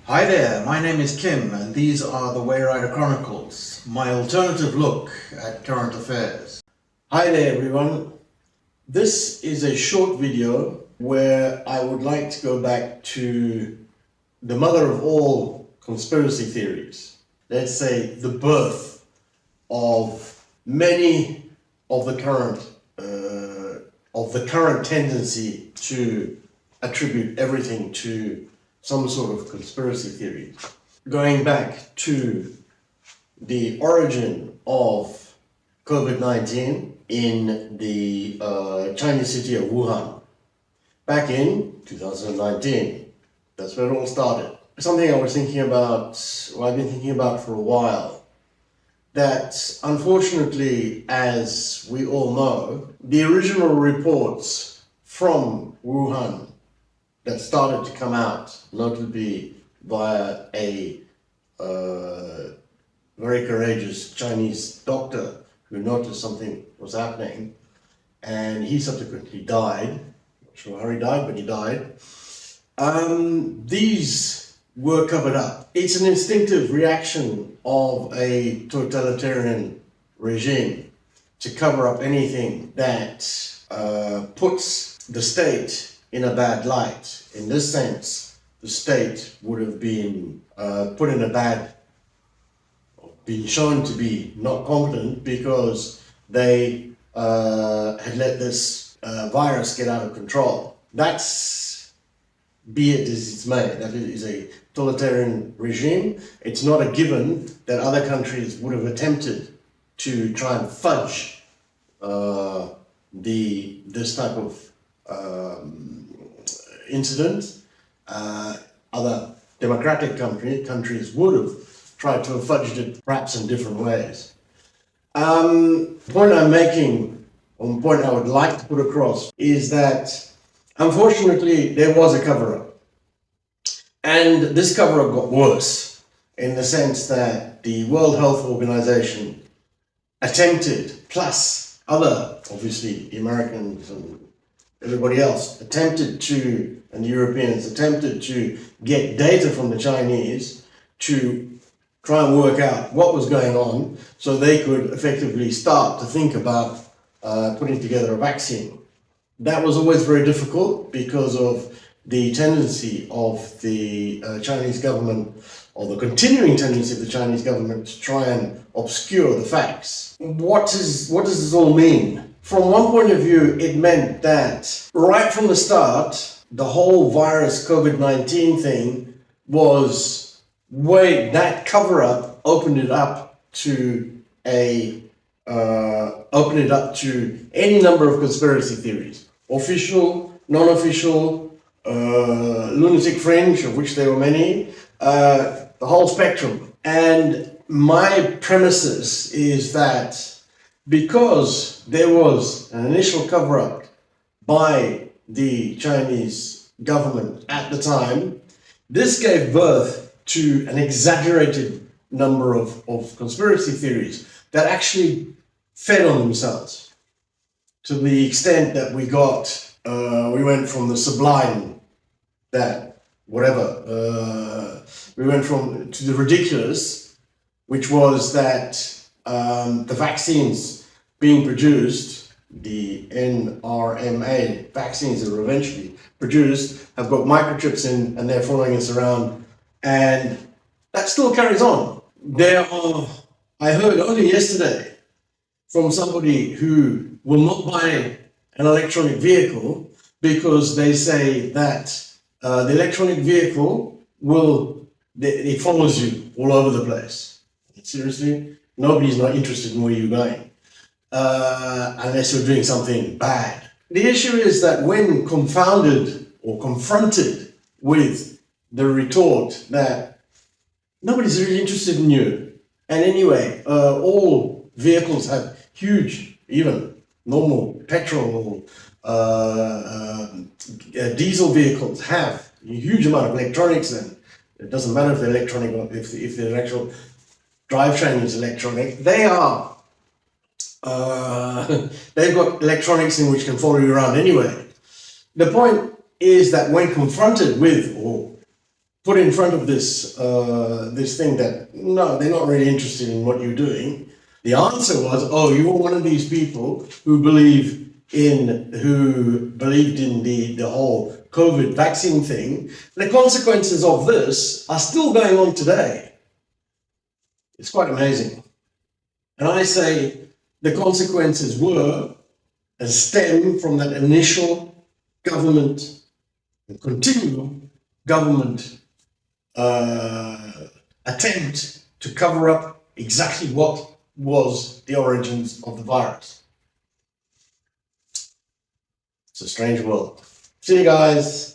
Hi there, my name is Kim and these are the Wayrider Chronicles, my alternative look at current affairs. Hi there everyone, this is a short video where I would like to go back to the mother of all conspiracy theories. Let's say the birth of many of the current tendency to attribute everything to some sort of conspiracy theory. Going back to the origin of COVID-19 in the Chinese city of Wuhan back in 2019. That's where it all started. Something I was thinking about, or I've been thinking about for a while, that unfortunately, as we all know, the original reports from Wuhan that started to come out, notably via a very courageous Chinese doctor who noticed something was happening, and he subsequently died. Not sure how he died, but he died. These were covered up. It's an instinctive reaction of a totalitarian regime to cover up anything that puts the state in a bad light. In this sense, the state would have been put in a bad, been shown to be not competent because they had let this virus get out of control. That's, be it as it's may, that is a totalitarian regime. It's not a given that other countries would have attempted to try and fudge this type of incident. Other democratic countries would have tried to have fudged it perhaps in different ways. The point I'm making, or the point I would like to put across, is that unfortunately there was a cover-up. And this cover-up got worse in the sense that the World Health Organization attempted, plus other, obviously, the Americans and everybody else attempted to, and the Europeans attempted to get data from the Chinese to try and work out what was going on so they could effectively start to think about putting together a vaccine. That was always very difficult because of the tendency of the Chinese government, or the continuing tendency of the Chinese government to try and obscure the facts. What does this all mean? From one point of view, it meant that right from the start, the whole virus COVID-19 thing was that cover-up opened it up to any number of conspiracy theories, official, non-official, lunatic fringe, of which there were many, the whole spectrum. And my premises is that because there was an initial cover-up by the Chinese government at the time, this gave birth to an exaggerated number of conspiracy theories that actually fed on themselves, to the extent that we went from the sublime, that whatever, we went to the ridiculous, which was that the vaccines being produced, the mRNA vaccines that were eventually produced, have got microchips in and they're following us around, and that still carries on. I heard only yesterday from somebody who will not buy an electronic vehicle because they say that the electronic vehicle it follows you all over the place. Seriously? Nobody's not interested in where you're going unless you're doing something bad. The issue is that when confounded or confronted with the retort that nobody's really interested in you, and anyway, all vehicles have huge, even normal petrol diesel vehicles have a huge amount of electronics, and it doesn't matter if they're electronic or if the actual drivetrain is electronic. They've got electronics in which can follow you around anyway. The point is that when confronted with, or put in front of this thing that no, they're not really interested in what you're doing. The answer was, oh, you're one of these people who believed in the whole COVID vaccine thing. The consequences of this are still going on today. It's quite amazing. And I say the consequences were and stem from that initial government and continual government attempt to cover up exactly what was the origins of the virus. It's a strange world. See you guys.